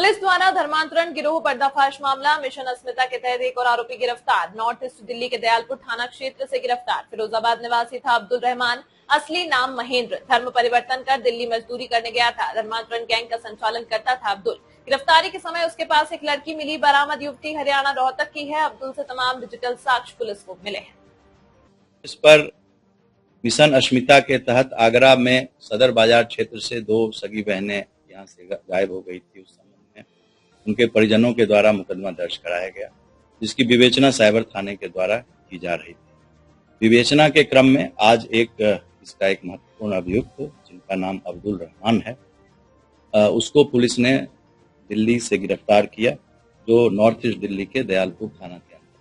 Police द्वारा धर्मांतरण गिरोह पर्दाफाश मामला। मिशन अस्मिता के तहत एक और आरोपी गिरफ्तार। नॉर्थ ईस्ट दिल्ली के दयालपुर थाना क्षेत्र से गिरफ्तार। फिरोजाबाद निवासी था अब्दुल रहमान, असली नाम महेंद्र। धर्म परिवर्तन कर दिल्ली मजदूरी करने गया था। धर्मांतरण गैंग का संचालन करता था अब्दुल। गिरफ्तारी के समय उसके पास एक लड़की मिली। बरामद युवती हरियाणा रोहतक की है। अब्दुल से तमाम डिजिटल साक्ष्य पुलिस को मिले हैं। इस पर मिशन अस्मिता के तहत आगरा में सदर बाजार क्षेत्र से 2 सगी बहनें यहाँ से गायब हो गई थी। उस संबंध में उनके परिजनों के द्वारा मुकदमा दर्ज कराया गया, जिसकी विवेचना साइबर थाने के द्वारा की जा रही थी। विवेचना के क्रम में आज इसका एक महत्वपूर्ण अभियुक्त, जिनका नाम अब्दुल रहमान है, उसको पुलिस ने दिल्ली से गिरफ्तार किया, जो नॉर्थ ईस्ट दिल्ली के दयालपुर थाना के अंदर।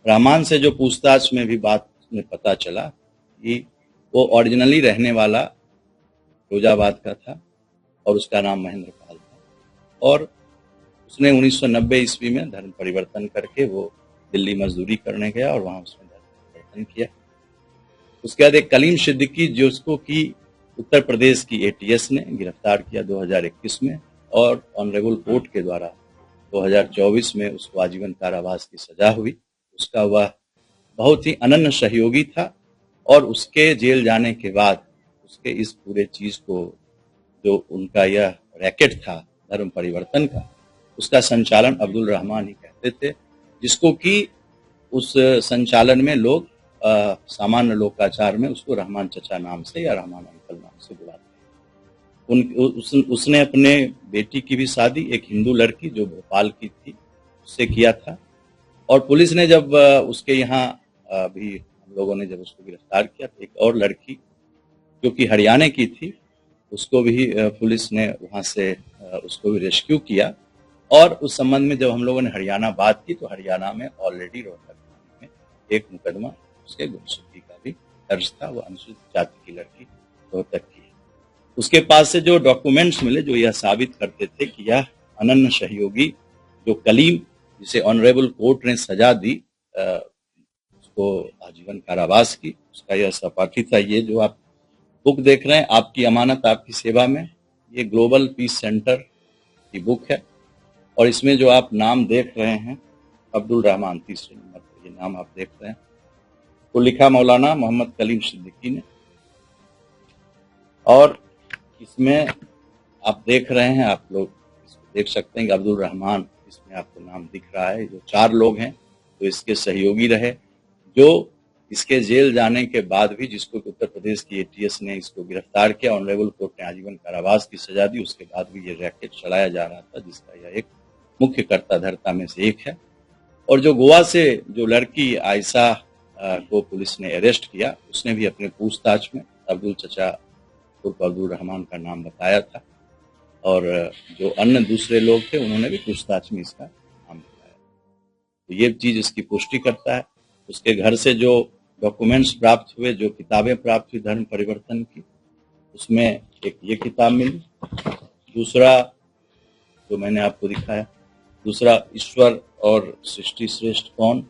रहमान से जो पूछताछ में भी बात में पता चला कि वो ओरिजिनली रहने वाला फिरोजाबाद का था और उसका नाम महेंद्र पाल था, और उसने 1990 ईस्वी में धर्म परिवर्तन करके वो दिल्ली मजदूरी करने गया और वहां उसने धर्म परिवर्तन किया। उसके बाद एक कलीम सिद्दीकी, जिसको की उत्तर प्रदेश की एटीएस ने गिरफ्तार किया 2021 में, और ऑनरेबल कोर्ट के द्वारा 2024 में उसको आजीवन कारावास की सजा हुई। उसका वह बहुत ही अनन्य सहयोगी था, और उसके जेल जाने के बाद उसके इस पूरे चीज को, जो उनका यह रैकेट था धर्म परिवर्तन का, उसका संचालन अब्दुल रहमान ही कहते थे, जिसको कि उस संचालन में लोग सामान्य लोकाचार में उसको रहमान चचा नाम से या रहमान अंकल नाम से बुलाते हैं। उसने अपने बेटी की भी शादी एक हिंदू लड़की जो भोपाल की थी उससे किया था, और पुलिस ने जब उसके यहाँ भी हम लोगों ने जब उसको गिरफ्तार किया तो एक और लड़की जो कि हरियाणा की थी, उसको भी पुलिस ने वहां से उसको भी रेस्क्यू किया। और उस संबंध में जब हम लोगों ने हरियाणा बात की तो हरियाणा में ऑलरेडी रोहतक में एक मुकदमा उसके गुमशुदगी का भी दर्ज था। वो अनुसूचित जाति की लड़की रोहतक की है। उसके पास से जो डॉक्यूमेंट्स मिले जो यह साबित करते थे कि यह अनन्य सहयोगी जो कलीम, जिसे ऑनरेबल कोर्ट ने सजा दी उसको आजीवन कारावास की, उसका यह सहपाठी था। ये जो आप बुक देख रहे हैं, आपकी अमानत आपकी सेवा में, ये ग्लोबल पीस सेंटर की बुक है, और इसमें जो आप नाम देख रहे हैं अब्दुल रहमान, तीसरे नंबर पर ये नाम आप देख रहे हैं, तो लिखा मौलाना मोहम्मद कलीम सिद्दीकी ने। और इसमें आप देख रहे हैं, आप लोग इसको देख सकते हैं कि अब्दुल रहमान, इसमें आपको नाम दिख रहा है। जो 4 लोग हैं तो इसके सहयोगी रहे, जो इसके जेल जाने के बाद भी, जिसको उत्तर प्रदेश की एटीएस ने इसको गिरफ्तार किया, ऑनरेबल कोर्ट ने आजीवन कारावास की सजा दी, उसके बाद भी ये रैकेट चलाया जा रहा था, जिसका यह एक मुख्य कर्ता धर्ता में से एक है। और जो गोवा से जो लड़की आयशा को पुलिस ने अरेस्ट किया, उसने भी अपने पूछताछ में अब्दुल चचा उर्फ अब्दुल रहमान का नाम बताया था, और जो अन्य दूसरे लोग थे उन्होंने भी पूछताछ में इसका नाम बताया। तो ये चीज इसकी पुष्टि करता है। उसके घर से जो डॉक्यूमेंट्स प्राप्त हुए, जो किताबें प्राप्त हुई धर्म परिवर्तन की, उसमें एक ये किताब मिली, दूसरा जो मैंने आपको दिखाया, दूसरा ईश्वर और सृष्टि श्रेष्ठ कौन,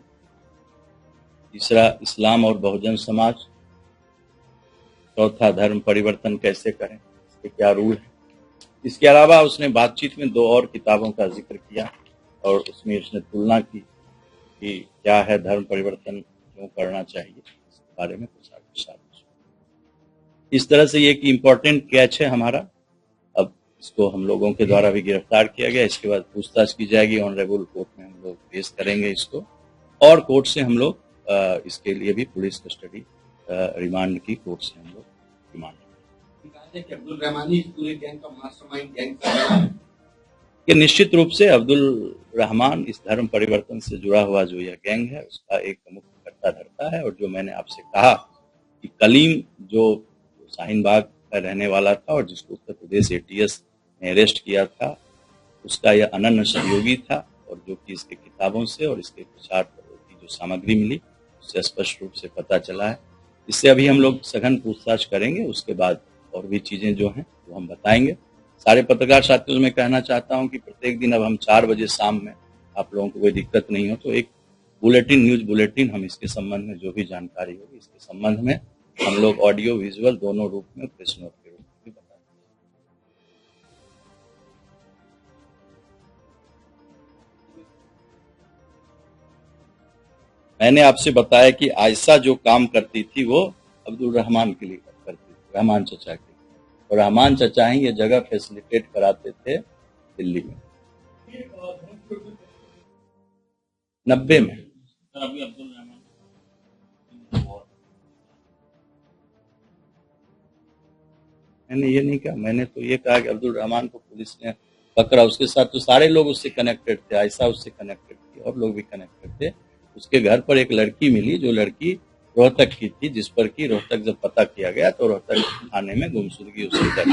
तीसरा इस्लाम और बहुजन समाज, चौथा धर्म परिवर्तन कैसे करें, इसके क्या रूल है। इसके अलावा उसने बातचीत में 2 और किताबों का जिक्र किया, और उसमें उसने तुलना की कि क्या है धर्म परिवर्तन, क्यों करना चाहिए, इसके बारे में कुछ इस तरह से ये एक इम्पोर्टेंट कैच है हमारा। अब इसको हम लोगों के द्वारा भी गिरफ्तार किया गया। इसके बाद पूछताछ की जाएगी, ऑनरेबल कोर्ट में हम लोग पेश करेंगे इसको, और कोर्ट से हम लोग इसके लिए भी पुलिस कस्टडी रिमांड की कोर्ट से हम लोग रिमांड। अब्दुल रहमान इस पूरे गैंग का मास्टरमाइंड गैंग है। ये निश्चित रूप से अब्दुल रहमान इस धर्म परिवर्तन से जुड़ा हुआ जो यह गैंग है, उसका एक मुख्य कर्ता धर्ता है। और जो मैंने आपसे कहा कि कलीम जो शाहीन बाग का रहने वाला था और जिसको उत्तर प्रदेश एटीएस ने अरेस्ट किया था, उसका यह अनन्य सहयोगी था, और जो कि इसके किताबों से और इसके प्रचार की जो सामग्री मिली उससे स्पष्ट रूप से पता चला है। इससे अभी हम लोग सघन पूछताछ करेंगे, उसके बाद और भी चीजें जो हैं वो हम बताएंगे। सारे पत्रकार साथियों से मैं कहना चाहता हूं कि प्रत्येक दिन अब हम 4 बजे शाम में, आप लोगों को कोई दिक्कत नहीं हो तो एक बुलेटिन, न्यूज बुलेटिन, हम इसके संबंध में जो भी जानकारी होगी इसके संबंध में हम लोग ऑडियो विजुअल दोनों रूप में प्रेस नोट के रूप में बताएंगे। मैंने आपसे बताया कि आयशा जो काम करती थी वो अब्दुल रहमान के लिए करती थी, रहमान चचा के लिए, और रहमान चचा ही ये जगह फैसिलिटेट कराते थे दिल्ली में 90 में। अभी अब्दुल रहमान मैंने ये नहीं कहा, मैंने तो ये कहा कि अब्दुल रहमान को पुलिस ने पकड़ा, उसके साथ तो सारे लोग उससे कनेक्टेड थे, आयशा उससे कनेक्टेड थी और लोग भी कनेक्टेड थे। उसके घर पर एक लड़की मिली जो लड़की रोहतक की थी, जिस पर कि रोहतक जब पता किया गया तो रोहतक थाने में गुमशुदगी उसकी दर्ज।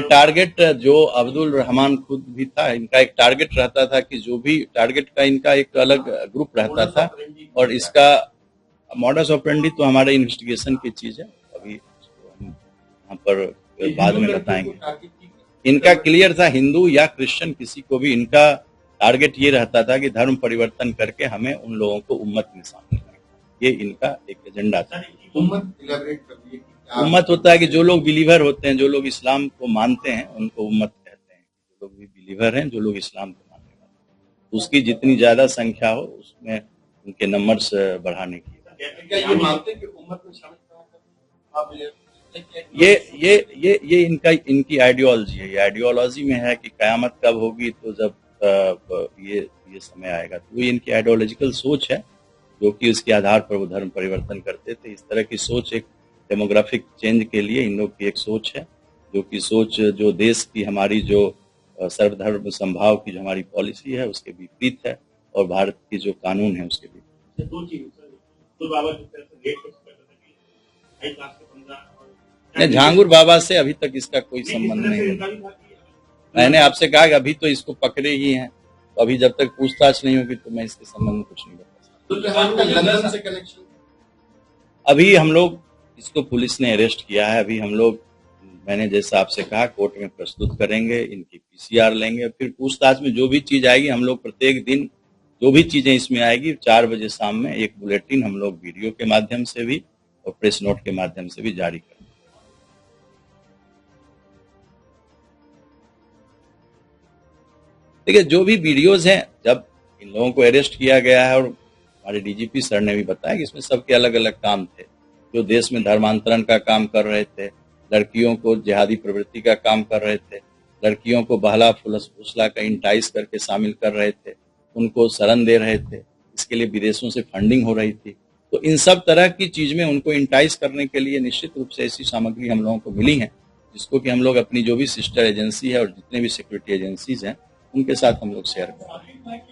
टारगेट जो अब्दुल रहमान खुद भी था, इनका एक टारगेट रहता था कि जो भी टारगेट का इनका एक अलग ग्रुप रहता था, और इसका मॉडस ऑपरेंडी तो हमारे इन्वेस्टिगेशन की चीज है, अभी इसको हम यहाँ पर बाद में बताएंगे। इनका क्लियर था, हिंदू या क्रिश्चियन किसी को भी इनका टारगेट ये रहता था कि धर्म परिवर्तन करके हमें उन लोगों को उम्मत में शामिल करना, ये इनका एक एजेंडा था। उम्मत होता है कि जो लोग बिलीवर होते हैं, जो लोग इस्लाम को मानते हैं उनको उम्मत कहते हैं। जो लोग भी बिलीवर हैं, जो लोग इस्लाम को मानने वाले, उसकी जितनी ज्यादा संख्या हो उसमें उनके नंबर्स बढ़ाने की। ये मानते हैं कि उम्मत में शामिल ये इनकी आइडियोलॉजी है। ये आइडियोलॉजी में है कि कयामत कब होगी, तो जब ये समय आएगा, तो ये इनकी आइडियोलॉजिकल सोच है, जो कि उसके आधार पर वो धर्म परिवर्तन करते थे। इस तरह की सोच एक डेमोग्राफिक चेंज के लिए इन लोग की एक सोच है, जो कि सोच जो देश की हमारी जो सर्वधर्म संभाव की जो हमारी पॉलिसी है उसके विपरीत है, और भारत की जो कानून है उसके विपरीत। झांगुर बाबा से अभी तक इसका कोई संबंध नहीं है। मैंने आपसे कहा कि अभी तो इसको पकड़े ही हैं, तो अभी जब तक पूछताछ नहीं होगी तो मैं इसके संबंध में कुछ नहीं बता सकता। अभी हम लोग इसको पुलिस ने अरेस्ट किया है। अभी हम लोग, मैंने जैसा आपसे कहा, कोर्ट में प्रस्तुत करेंगे, इनकी पीसीआर लेंगे, फिर पूछताछ में जो भी चीज आएगी हम लोग प्रत्येक दिन जो भी चीजें इसमें आएगी 4 बजे शाम में एक बुलेटिन हम लोग वीडियो के माध्यम से भी और प्रेस नोट के माध्यम से भी जारी करेंगे। देखिए, जो भी वीडियोज हैं, जब इन लोगों को अरेस्ट किया गया है, और हमारे डीजीपी सर ने भी बताया कि इसमें सबके अलग अलग काम थे, जो देश में धर्मांतरण का काम कर रहे थे, लड़कियों को जिहादी प्रवृत्ति का काम कर रहे थे, लड़कियों को बहला फुसला का इंटाइस करके शामिल कर रहे थे, उनको शरण दे रहे थे, इसके लिए विदेशों से फंडिंग हो रही थी। तो इन सब तरह की चीज में उनको इंटाइस करने के लिए निश्चित रूप से ऐसी सामग्री हम लोगों को मिली है, जिसको कि हम लोग अपनी जो भी सिस्टर एजेंसी है और जितने भी सिक्योरिटी एजेंसीज हैं उनके साथ हम लोग शेयर कर रहे हैं।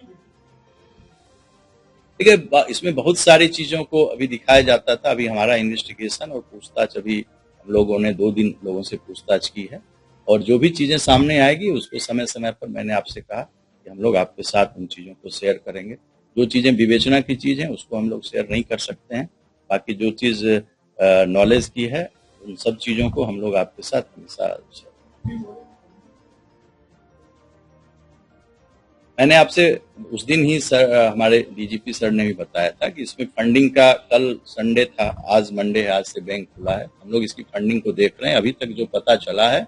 देखिए, इसमें बहुत सारी चीजों को अभी दिखाया जाता था। अभी हमारा इन्वेस्टिगेशन और पूछताछ, अभी हम लोगों ने 2 दिन लोगों से पूछताछ की है, और जो भी चीजें सामने आएगी उसको समय समय पर, मैंने आपसे कहा कि हम लोग आपके साथ उन चीजों को शेयर करेंगे। जो चीजें विवेचना की चीज है उसको हम लोग शेयर नहीं कर सकते हैं, बाकी जो चीज नॉलेज की है उन सब चीजों को हम लोग आपके साथ हमेशा शेयर। मैंने आपसे उस दिन ही सर, हमारे डीजीपी सर ने भी बताया था कि इसमें फंडिंग का, कल संडे था, आज मंडे है, आज से बैंक खुला है, हम लोग इसकी फंडिंग को देख रहे हैं। अभी तक जो पता चला है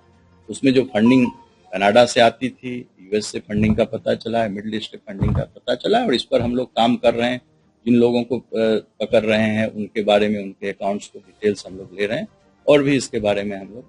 उसमें जो फंडिंग कनाडा से आती थी, यूएस से फंडिंग का पता चला है, मिडिल ईस्ट फंडिंग का पता चला है, और इस पर हम लोग काम कर रहे हैं। जिन लोगों को पकड़ रहे हैं उनके बारे में, उनके अकाउंट्स को डिटेल्स हम लोग ले रहे हैं, और भी इसके बारे में हम लोग